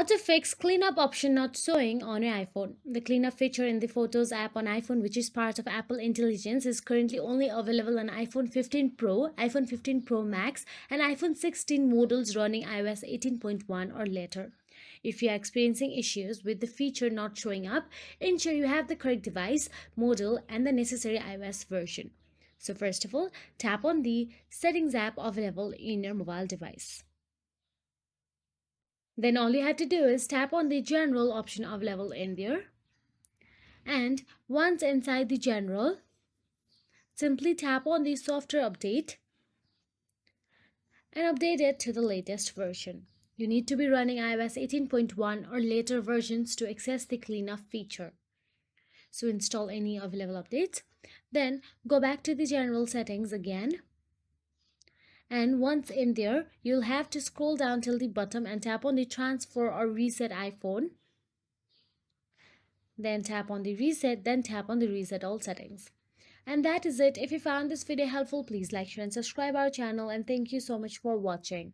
How to fix cleanup option not showing on your iPhone. The cleanup feature in the Photos app on iPhone, which is part of Apple Intelligence, is currently only available on iPhone 15 Pro, iPhone 15 Pro Max, and iPhone 16 models running iOS 18.1 or later. If you are experiencing issues with the feature not showing up, ensure you have the correct device, model, and the necessary iOS version. So first of all, tap on the Settings app available in your mobile device. Then all you have to do is tap on the general option available in there. And once inside the general, simply tap on the software update and update it to the latest version. You need to be running iOS 18.1 or later versions to access the cleanup feature. So install any available updates. Then go back to the general settings again. And once in there, you'll have to scroll down till the bottom and tap on the transfer or reset iPhone. Then tap on the reset, then tap on the reset all settings. And that is it. If you found this video helpful, please like, share and subscribe our channel, and thank you so much for watching.